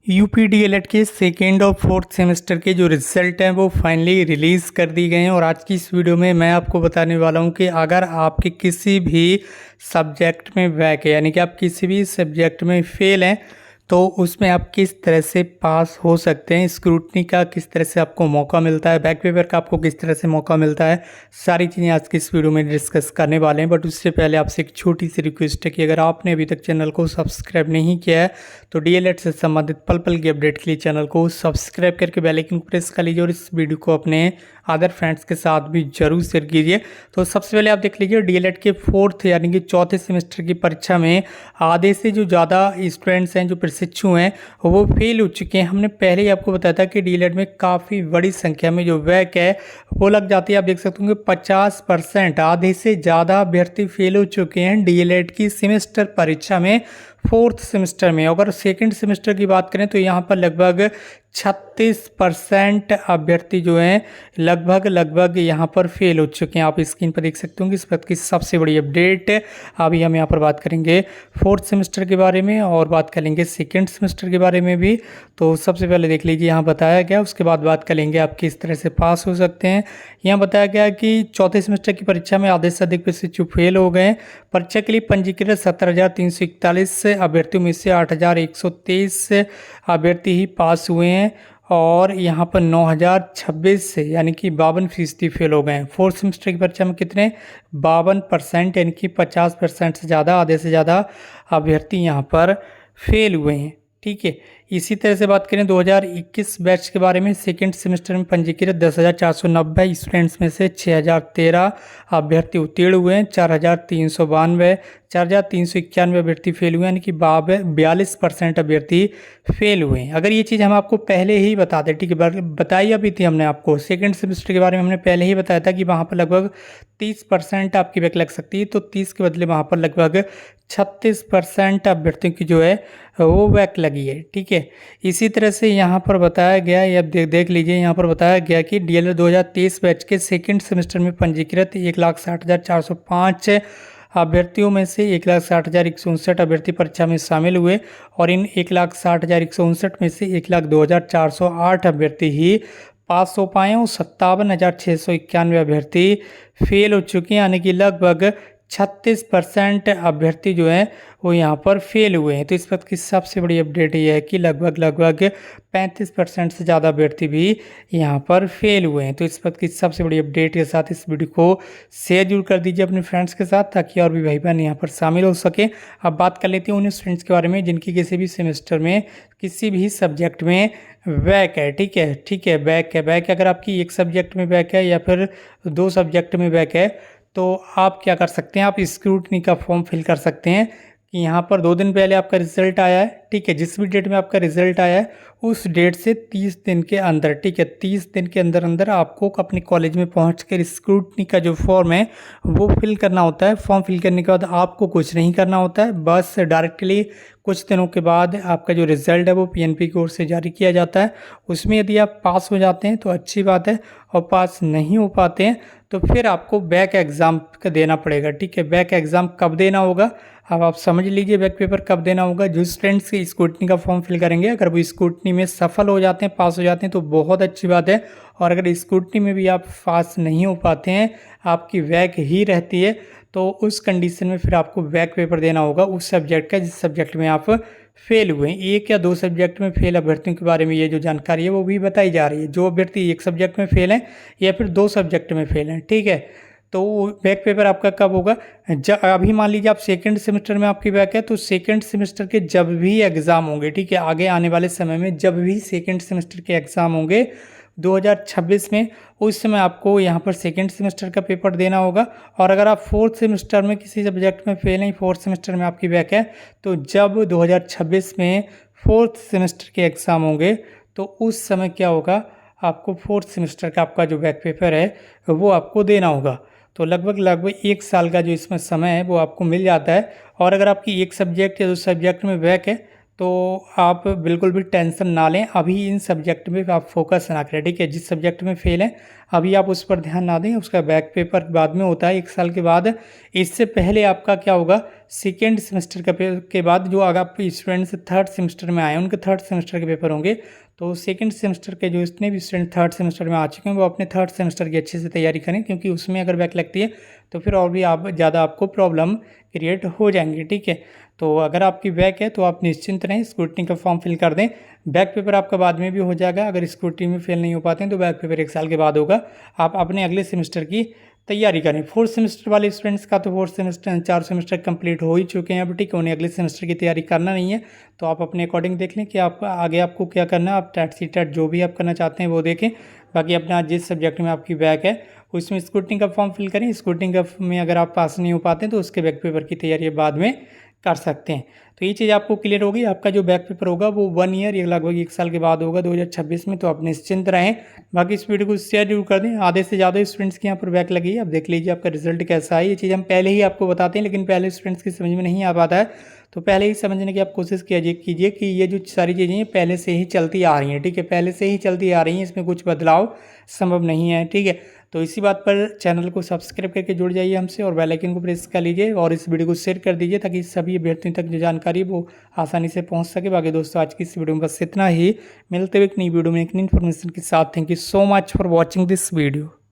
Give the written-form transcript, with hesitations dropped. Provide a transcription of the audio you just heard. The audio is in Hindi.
यूपी डीएलएड के सेकेंड और फोर्थ सेमेस्टर के जो रिजल्ट हैं वो फाइनली रिलीज़ कर दी गए हैं। और आज की इस वीडियो में मैं आपको बताने वाला हूं कि अगर आपके किसी भी सब्जेक्ट में बैक है, यानी कि आप किसी भी सब्जेक्ट में फेल हैं, तो उसमें आप किस तरह से पास हो सकते हैं, स्क्रूटनी का किस तरह से आपको मौका मिलता है, बैक पेपर का आपको किस तरह से मौका मिलता है, सारी चीज़ें आज की इस वीडियो में डिस्कस करने वाले हैं। बट उससे पहले आपसे एक छोटी सी रिक्वेस्ट है कि अगर आपने अभी तक चैनल को सब्सक्राइब नहीं किया है तो डीएलएड से संबंधित पल पल की अपडेट के लिए चैनल को सब्सक्राइब करके बेल आइकन प्रेस कर लीजिए और इस वीडियो को अपने अदर फ्रेंड्स के साथ भी जरूर शेयर कीजिए। तो सबसे पहले आप देख लीजिए डीएलएड के फोर्थ यानी कि चौथे सेमेस्टर की परीक्षा में आधे से जो ज़्यादा स्टूडेंट्स हैं, जो प्रशिक्षु हैं, वो फेल हो चुके हैं। हमने पहले ही आपको बताया था कि डीएलएड में काफ़ी बड़ी संख्या में जो बैक है वो लग जाती है। आप देख सकते होंगे 50%, आधे से ज़्यादा अभ्यर्थी फेल हो चुके हैं डीएलएड की सेमेस्टर परीक्षा में, फोर्थ सेमेस्टर में। अगर सेकंड सेमेस्टर की बात करें तो यहाँ पर लगभग 36% अभ्यर्थी जो हैं लगभग यहाँ पर फेल हो चुके हैं। आप स्क्रीन पर देख सकते होंगे इस वक्त की सबसे बड़ी अपडेट। अभी हम यहाँ पर बात करेंगे फोर्थ सेमेस्टर के बारे में और बात करेंगे सेकंड सेमेस्टर के बारे में भी। तो सबसे पहले देख लीजिए यहाँ बताया गया, उसके बाद बात करेंगे आप किस तरह से पास हो सकते हैं। यहाँ बताया गया कि चौथे सेमेस्टर की परीक्षा में आधे से अधिक प्रशिक्षु फेल हो गए। परीक्षा के लिए पंजीकृत 17,341 अभ्यर्थियों में से 8,123 अभ्यर्थी ही पास हुए हैं और यहाँ पर 9,026 से यानी कि 52% फेल हो गए हैं। फोर्थ सेमेस्टर की परीक्षा में कितने 52% यानी कि 50% से ज़्यादा, आधे से ज़्यादा अभ्यर्थी यहाँ पर फेल हुए हैं। ठीक है, इसी तरह से बात करें 2021 बैच के बारे में, सेकेंड सेमेस्टर में पंजीकृत 10,490 स्टूडेंट्स में से 6,013 अभ्यर्थी उत्तीर्ण हुए हैं, 4,391 अभ्यर्थी फेल हुए, यानी कि 42% अभ्यर्थी फेल हुए हैं। अगर ये चीज़ हम आपको पहले ही बता दें, ठीक है, बताई अभी थी हमने आपको सेकेंड सेमेस्टर के बारे में, हमने पहले ही बताया था कि वहाँ पर लगभग 30% आपकी बैक लग सकती है, तो 30 के बदले वहाँ पर लगभग 36% अभ्यर्थियों की जो है वो बैक लगी है। ठीक है, इसी तरह से यहाँ पर बताया गया, ये अब देख लीजिए, यहाँ पर बताया गया कि डीएलएड 2023 बैच के सेकंड सेमेस्टर में पंजीकृत 1,60,405 अभ्यर्थियों में से 1,60,159 अभ्यर्थी परीक्षा में शामिल हुए और इन 1,60,159 में से 1,02,408 अभ्यर्थी ही पास हो पाए और 57,691 अभ्यर्थी फेल हो चुके हैं, यानी कि लगभग 36% अभ्यर्थी जो हैं वो यहाँ पर फेल हुए हैं। तो इस वक्त की सबसे बड़ी अपडेट ये है कि लगभग 35% से ज़्यादा अभ्यर्थी भी यहाँ पर फेल हुए हैं। तो इस वक्त की सबसे बड़ी अपडेट के साथ इस वीडियो को शेयर जरूर कर दीजिए अपने फ्रेंड्स के साथ, ताकि और भी भाई बहन यहाँ पर शामिल हो सके। अब बात कर लेते हैं उन स्टूडेंट्स के बारे में जिनकी किसी भी सेमेस्टर में किसी भी सब्जेक्ट में बैक है। ठीक है, बैक है। अगर आपकी एक सब्जेक्ट में बैक है या फिर 2 सब्जेक्ट में बैक है तो आप क्या कर सकते हैं, आप स्क्रूटनी का फॉर्म फिल कर सकते हैं कि यहाँ पर 2 दिन पहले आपका रिजल्ट आया है। ठीक है, जिस भी डेट में आपका रिजल्ट आया है उस डेट से 30 दिन के अंदर, ठीक है, 30 दिन के अंदर आपको अपने कॉलेज में पहुंचकर स्क्रूटनी का जो फॉर्म है वो फिल करना होता है। फॉर्म फिल करने के बाद आपको कुछ नहीं करना होता है, बस डायरेक्टली कुछ दिनों के बाद आपका जो रिज़ल्ट है वो पीएनपी की ओर से जारी किया जाता है। उसमें यदि आप पास हो जाते हैं तो अच्छी बात है, और पास नहीं हो पाते हैं तो फिर आपको बैक एग्ज़ाम देना पड़ेगा। ठीक है, बैक एग्ज़ाम कब देना होगा, अब आप समझ लीजिए बैक पेपर कब देना होगा। जो स्टूडेंट्स की स्क्रूटनी का फॉर्म फिल करेंगे, अगर वो स्क्रूटनी में सफल हो जाते हैं, पास हो जाते हैं तो बहुत अच्छी बात है, और अगर स्क्रूटनी में भी आप पास नहीं हो पाते हैं, आपकी बैक ही रहती है, तो उस कंडीशन में फिर आपको बैक पेपर देना होगा उस सब्जेक्ट का जिस सब्जेक्ट में आप फेल हुए हैं। 1 या 2 सब्जेक्ट में फेल अभ्यर्थियों के बारे में ये जो जानकारी है वो भी बताई जा रही है। जो अभ्यर्थी 1 सब्जेक्ट में फेल हैं या फिर 2 सब्जेक्ट में फेल हैं, ठीक है, तो बैक पेपर आपका कब होगा, अभी मान लीजिए आप सेकंड सेमेस्टर में आपकी बैक है, तो सेकंड सेमेस्टर के जब भी एग्ज़ाम होंगे, ठीक है, आगे आने वाले समय में जब भी सेकंड सेमेस्टर के एग्ज़ाम होंगे 2026 में, उस समय आपको यहाँ पर सेकंड सेमेस्टर का पेपर देना होगा। और अगर आप फोर्थ सेमेस्टर में किसी सब्जेक्ट में फेल हैं, फोर्थ सेमेस्टर में आपकी बैक है, तो जब 2026 में फोर्थ सेमेस्टर के एग्ज़ाम होंगे तो उस समय क्या होगा, आपको फोर्थ सेमेस्टर का आपका जो बैक पेपर है वो आपको देना होगा। तो लगभग 1 साल का जो इसमें समय है वो आपको मिल जाता है। और अगर आपकी 1 सब्जेक्ट या 2 सब्जेक्ट में बैक है तो आप बिल्कुल भी टेंशन ना लें, अभी इन सब्जेक्ट में आप फोकस ना करें, ठीक है। जिस सब्जेक्ट में फेल हैं अभी आप उस पर ध्यान ना दें, उसका बैक पेपर बाद में होता है 1 साल के बाद। इससे पहले आपका क्या होगा, सेकेंड सेमेस्टर के बाद जो अगर आप स्टूडेंट्स थर्ड सेमेस्टर में आए उनके थर्ड सेमेस्टर के पेपर होंगे, तो सेकंड सेमेस्टर के जो जितने भी स्टूडेंट थर्ड सेमेस्टर में आ चुके हैं वो अपने थर्ड सेमेस्टर की अच्छे से तैयारी करें, क्योंकि उसमें अगर बैक लगती है तो फिर और भी आप ज़्यादा आपको प्रॉब्लम क्रिएट हो जाएंगी, ठीक है। तो अगर आपकी बैक है तो आप निश्चिंत रहें, स्क्रूटनी का फॉर्म फिल कर दें। बैक पेपर आपका बाद में भी हो जाएगा, अगर स्क्रूटनी में फेल नहीं हो पाते हैं तो बैक पेपर 1 साल के बाद होगा। आप अपने अगले सेमेस्टर की तैयारी करें। फोर्थ सेमेस्टर वाले स्टूडेंट्स का तो फोर्थ सेमेस्टर 4 सेमेस्टर कंप्लीट हो ही चुके हैं अब, ठीक है। उन्हें अगले सेमेस्टर की तैयारी करना नहीं है, तो आप अपने अकॉर्डिंग देख लें कि आप आगे आपको क्या करना है। आप टेट सी टेट जो भी आप करना चाहते हैं वो देखें। बाकी अपना जिस सब्जेक्ट में आपकी बैक है उसमें स्क्रूटनी का फॉर्म फिल करें। स्क्रूटनी का में अगर आप पास नहीं हो पाते हैं तो उसके बैक पेपर की तैयारी बाद में कर सकते हैं। तो ये चीज़ आपको क्लियर होगी। आपका जो बैक पेपर होगा वो 1 ईयर या लगभग 1 साल के बाद होगा 2026 में, तो आप निश्चिंत रहें। बाकी इस वीडियो को शेयर जरूर कर दें, आधे से ज़्यादा स्टूडेंट्स के यहाँ पर बैक लगी है। अब देख लीजिए आपका रिजल्ट कैसा है। ये चीज़ हम पहले ही आपको बताते हैं, लेकिन पहले स्टूडेंट्स की समझ में नहीं आ पाता है, तो पहले ही समझने की आप कोशिश कीजिए कि ये जो सारी चीज़ें हैं पहले से ही चलती आ रही हैं, ठीक है। पहले से ही चलती आ रही हैं, इसमें कुछ बदलाव संभव नहीं है, ठीक है। तो इसी बात पर चैनल को सब्सक्राइब करके जुड़ जाइए हमसे और बेल आइकन को प्रेस कर लीजिए और इस वीडियो को शेयर कर दीजिए, ताकि सभी अभ्यर्थियों तक जो जानकारी वो आसानी से पहुंच सके। बाकी दोस्तों आज की इस वीडियो में बस इतना ही, मिलते हुए एक नई वीडियो में एक नई इन्फॉर्मेशन के साथ। Thank you so much for watching this video.